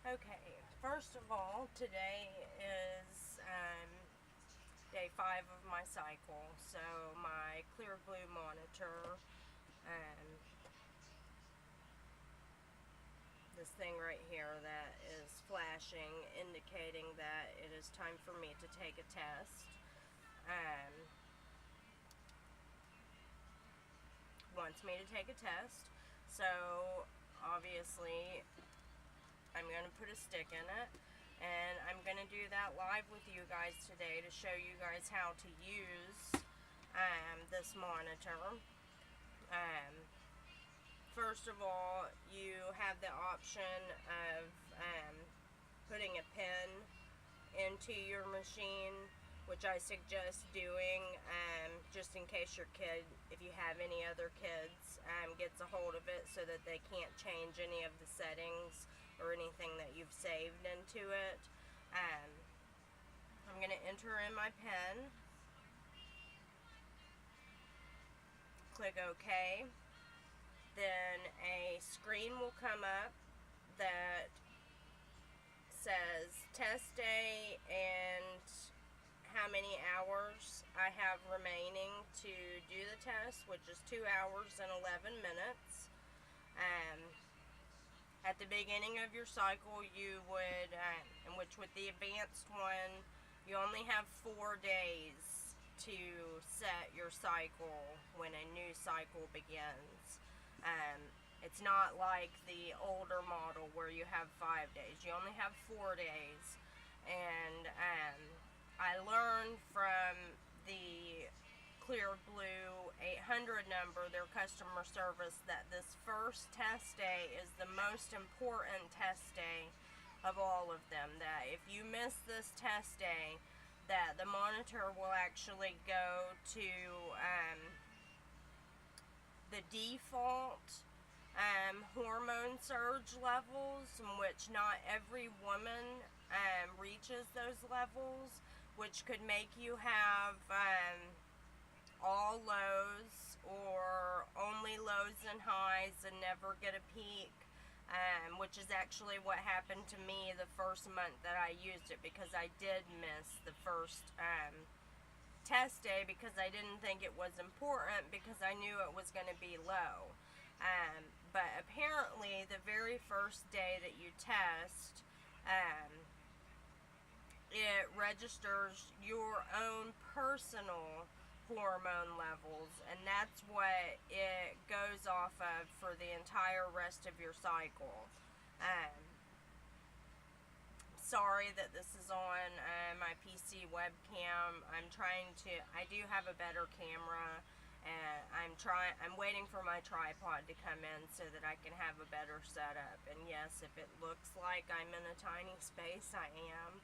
Okay, first of all, today is day 5 of my cycle. So my ClearBlue monitor, this thing right here that is flashing, indicating that it is time for me to take a test. Wants me to take a test. So obviously I'm going to put a stick in it, and I'm going to do that live with you guys today to show you guys how to use this monitor. First of all, you have the option of putting a pin into your machine, which I suggest doing just in case your kid, if you have any other kids, gets a hold of it so that they can't change any of the settings or anything that you've saved into it. I'm going to enter in my pin, click OK. Then a screen will come up that says test day and how many hours I have remaining to do the test, which is 2 hours and 11 minutes. At the beginning of your cycle, you would, in which with the advanced one, you only have 4 days to set your cycle when a new cycle begins. It's not like the older model where you have 5 days. You only have 4 days. And I learned from the ClearBlue 800 number, their customer service, that this first test day is the most important test day of all of them. That if you miss this test day, that the monitor will actually go to the default hormone surge levels, in which not every woman reaches those levels, which could make you have all lows or only lows and highs and never get a peak, which is actually what happened to me the first month that I used it, because I did miss the first test day because I didn't think it was important, because I knew it was going to be low. But apparently the very first day that you test, it registers your own personal hormone levels, and that's what it goes off of for the entire rest of your cycle. Sorry that this is on my PC webcam. I do have a better camera, and I'm waiting for my tripod to come in so that I can have a better setup. And yes, if it looks like I'm in a tiny space, I am.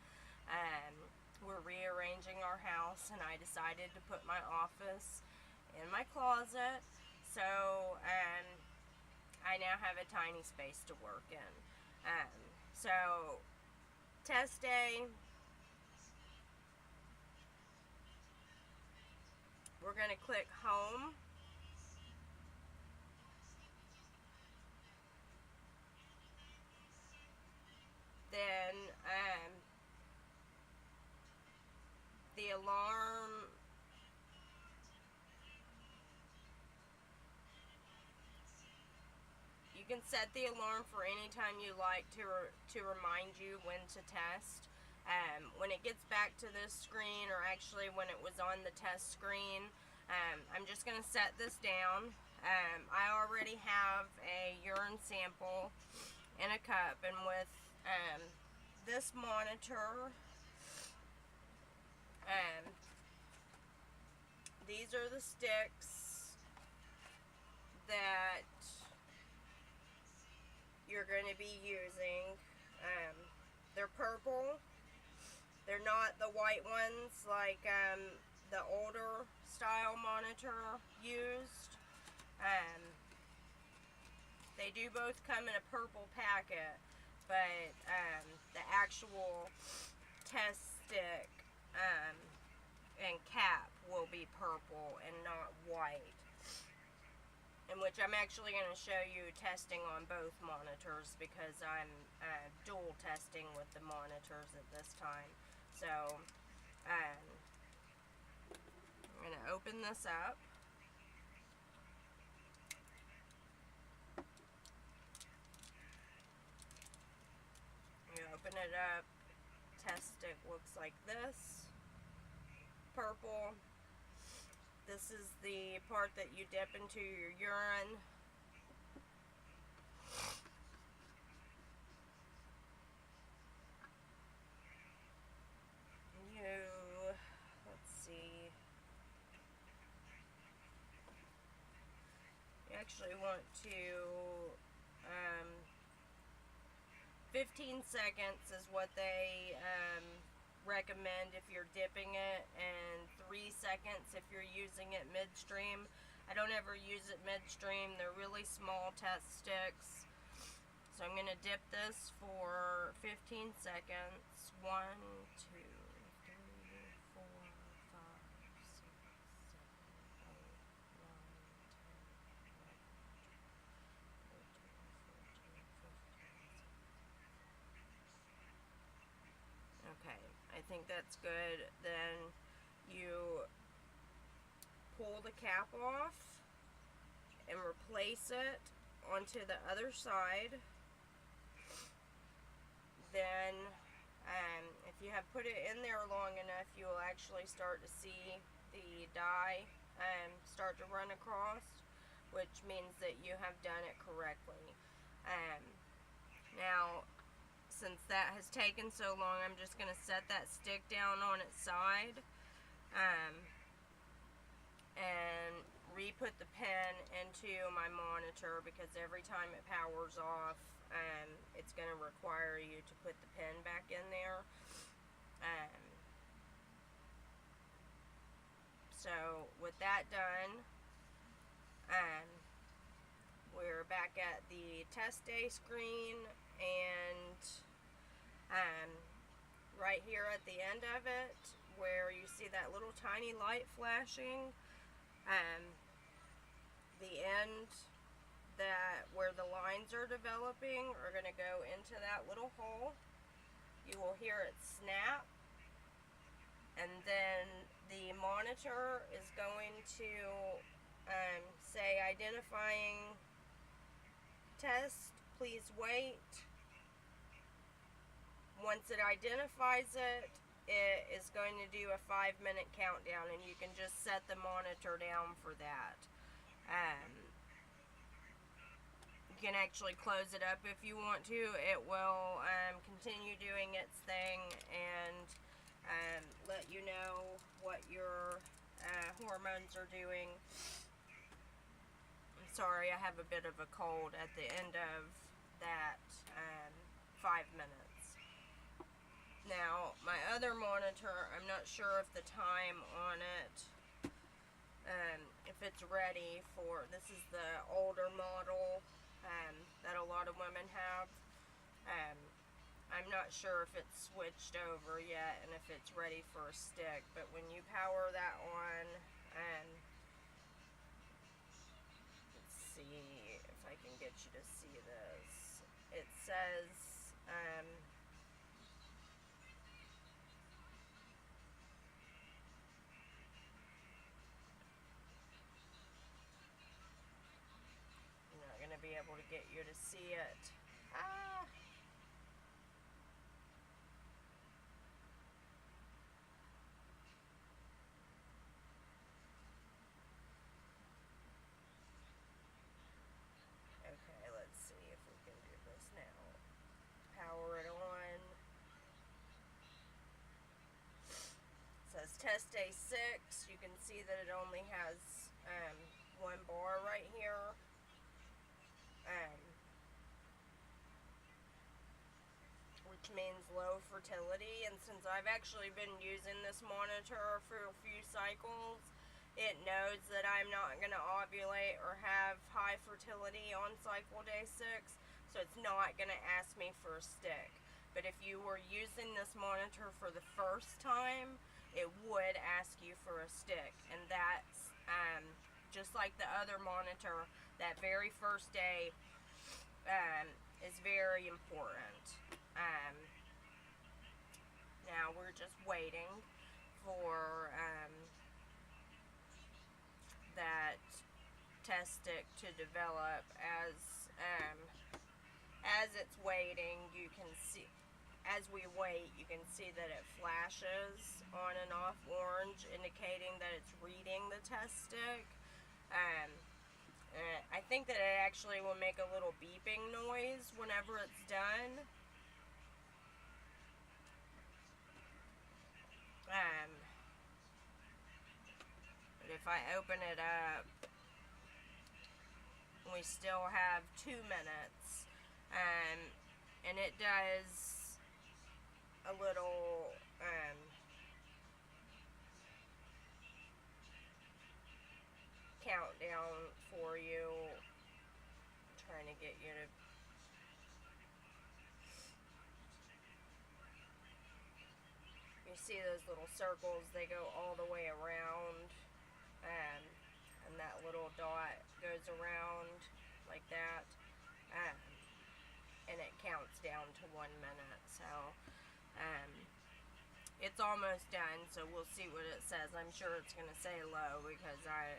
We're rearranging our house, and I decided to put my office in my closet, so I now have a tiny space to work in. So test day, we're going to click home. Then the alarm, you can set the alarm for any time you like to remind you when to test. When it gets back to this screen, or actually when it was on the test screen, I'm just going to set this down. I already have a urine sample in a cup, and with this monitor, these are the sticks that you're going to be using. They're purple. They're not the white ones like the older style monitor used. They do both come in a purple packet, but the actual test stick and cap will be purple and not white. in which I'm actually going to show you testing on both monitors because I'm dual testing with the monitors at this time. So I'm going to open this up. You open it up, test stick looks like this, purple. This is the part that you dip into your urine. Let's see, you actually want to, 15 seconds is what they recommend if you're dipping it, and 3 seconds if you're using it midstream. I don't ever use it midstream. They're really small test sticks. So I'm going to dip this for 15 seconds. 1, 2, 3, 4, 5, 6, 7, 8, 9, 10, 11, 12, 13, 14, 15. Okay, I think that's good. Then you pull the cap off and replace it onto the other side. Then if you have put it in there long enough, you will actually start to see the dye start to run across, which means that you have done it correctly. Now, since that has taken so long, I'm just going to set that stick down on its side and re-put the pen into my monitor, because every time it powers off, it's going to require you to put the pen back in there. So with that done, we're back at the test day screen, and right here at the end of it, where you see that little tiny light flashing, the end where the lines are developing are going to go into that little hole. You will hear it snap, and then the monitor is going to say identifying test, please wait. Once it identifies it, it is going to do a 5-minute countdown, and you can just set the monitor down for that. You can actually close it up if you want to. It will continue doing its thing and let you know what your hormones are doing. I'm sorry, I have a bit of a cold at the end of that 5 minutes. Now, my other monitor, I'm not sure if the time on it, if it's ready for, this is the older model that a lot of women have. I'm not sure if it's switched over yet and if it's ready for a stick, but when you power that on, let's see if I can get you to see this. It says, be able to get you to see it. Okay, let's see if we can do this now. Power it on. It says test day 6. You can see that it only has 1 bar right here. Which means low fertility, and since I've actually been using this monitor for a few cycles, it knows that I'm not going to ovulate or have high fertility on cycle day 6, so it's not going to ask me for a stick. But if you were using this monitor for the first time, it would ask you for a stick, and that's just like the other monitor. that very first day is very important. Now we're just waiting for that test stick to develop. As it's waiting, you can see, as we wait, you can see that it flashes on and off orange, indicating that it's reading the test stick. I think that it actually will make a little beeping noise whenever it's done. But if I open it up, we still have 2 minutes, and it does a little countdown for you. I'm trying to get you to see those little circles. They go all the way around, and that little dot goes around like that, and it counts down to 1 minute. So it's almost done, so we'll see what it says. I'm sure it's going to say low, because I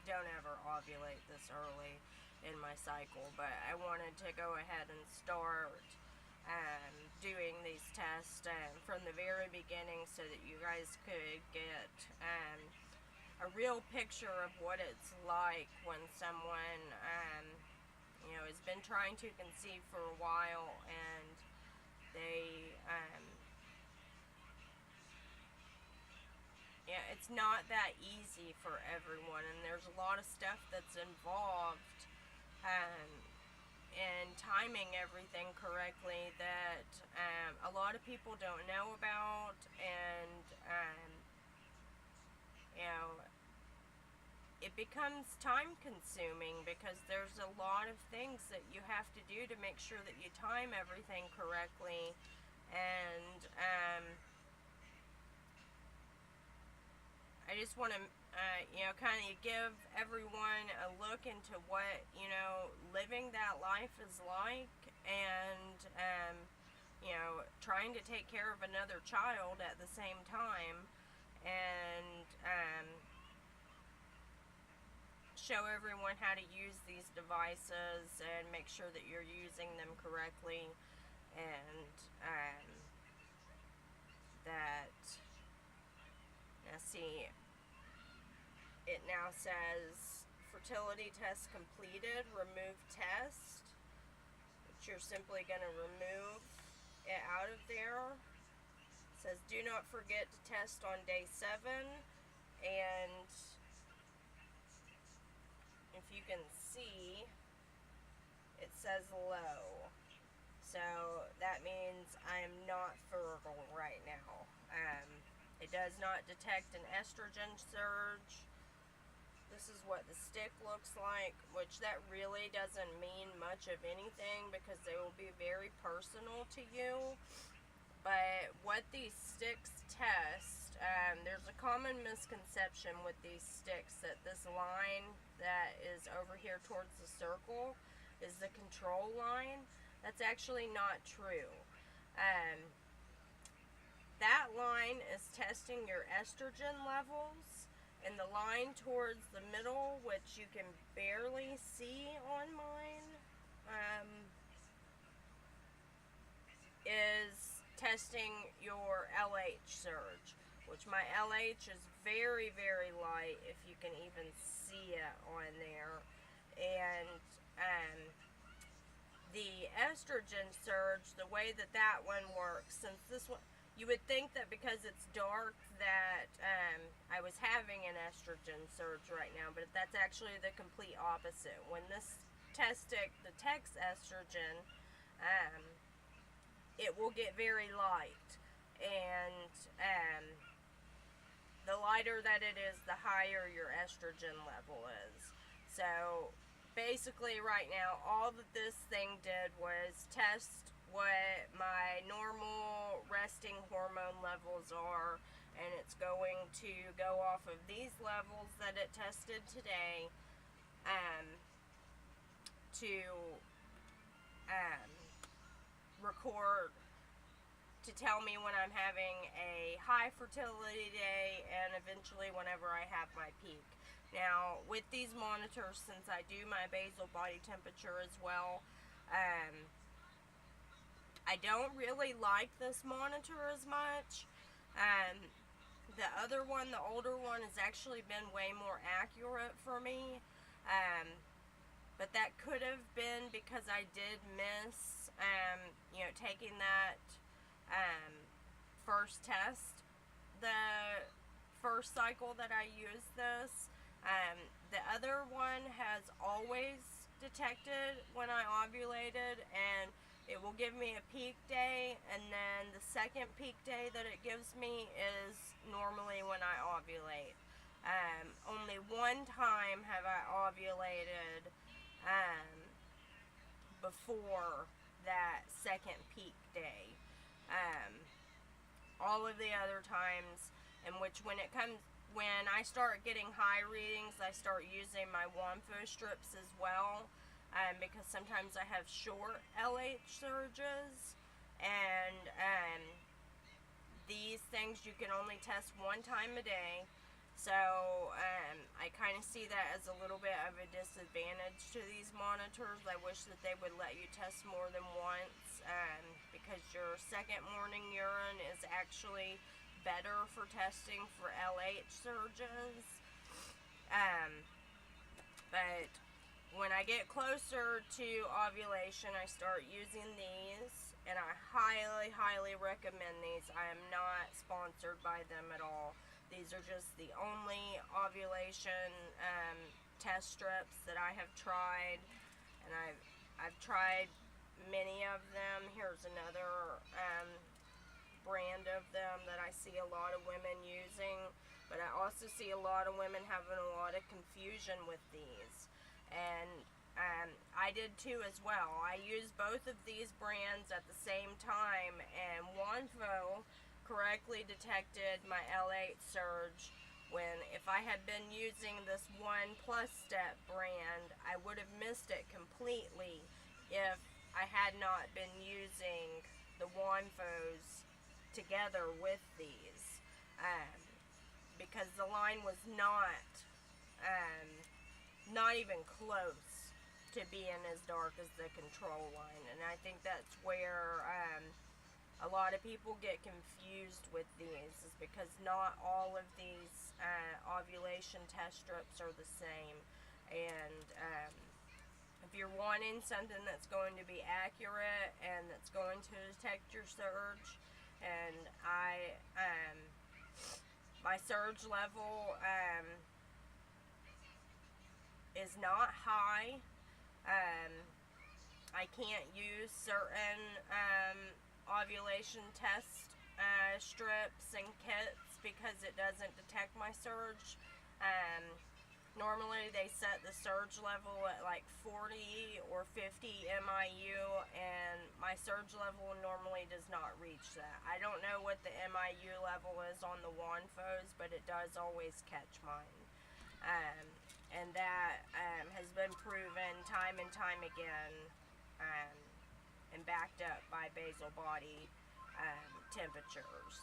don't ever ovulate this early in my cycle, but I wanted to go ahead and start doing these tests from the very beginning, so that you guys could get a real picture of what it's like when someone has been trying to conceive for a while, and they it's not that easy for everyone, and there's a lot of stuff that's involved in timing everything correctly that a lot of people don't know about, and it becomes time consuming, because there's a lot of things that you have to do to make sure that you time everything correctly. And I just want to kind of give everyone a look into what living that life is like, and trying to take care of another child at the same time, and show everyone how to use these devices and make sure that you're using them correctly, and that, now see, it now says fertility test completed, remove test, which you're simply going to remove it out of there. It says do not forget to test on day 7, and if you can see, it says low. So that means I am not fertile right now. It does not detect an estrogen surge. This is what the stick looks like, which that really doesn't mean much of anything, because they will be very personal to you. But what these sticks test, there's a common misconception with these sticks that this line that is over here towards the circle is the control line. That's actually not true. That line is testing your estrogen levels, and the line towards the middle, which you can barely see on mine, is testing your LH surge, which my LH is very, very light, if you can even see it on there. And the estrogen surge, the way that one works, since this one, you would think that because it's dark that I was having an estrogen surge right now, but that's actually the complete opposite. When this test stick detects estrogen, it will get very light, and the lighter that it is, the higher your estrogen level is. So basically right now, all that this thing did was test what my normal resting hormone levels are, and it's going to go off of these levels that it tested today, to record to tell me when I'm having a high fertility day and eventually whenever I have my peak. Now, with these monitors, since I do my basal body temperature as well, I don't really like this monitor as much. The other one, the older one, has actually been way more accurate for me. But that could have been because I did miss, taking that first test, the first cycle that I used this. The other one has always detected when I ovulated, and it will give me a peak day, and then the second peak day that it gives me is normally when I ovulate. Only one time have I ovulated before that second peak day. All of the other times, in which when I start getting high readings, I start using my WAMFO strips as well, because sometimes I have short LH surges, and these things you can only test one time a day. So I kind of see that as a little bit of a disadvantage to these monitors. I wish that they would let you test more than once, because your second morning urine is actually better for testing for LH surges. But when I get closer to ovulation, I start using these, and I highly, highly recommend these. I am not sponsored by them at all. These are just the only ovulation test strips that I have tried, and I've tried many of them. Here's another brand of them that I see a lot of women using, but I also see a lot of women having a lot of confusion with these, and I did too as well. I used both of these brands at the same time, and WAMFO correctly detected my LH surge when, if I had been using this One Plus Step brand, I would have missed it completely if I had not been using the WAMFOs together with these, because the line was not even close to being as dark as the control line, and I think that's where a lot of people get confused with these, is because not all of these ovulation test strips are the same. And if you're wanting something that's going to be accurate and that's going to detect your surge, and my surge level is not high. I can't use certain ovulation test strips and kits because it doesn't detect my surge. Normally they set the surge level at like 40 or 50 MIU, and my surge level normally does not reach that. I don't know what the MIU level is on the WAMFOs, but it does always catch mine. And that has been proven time and time again, and backed up by basal body temperatures.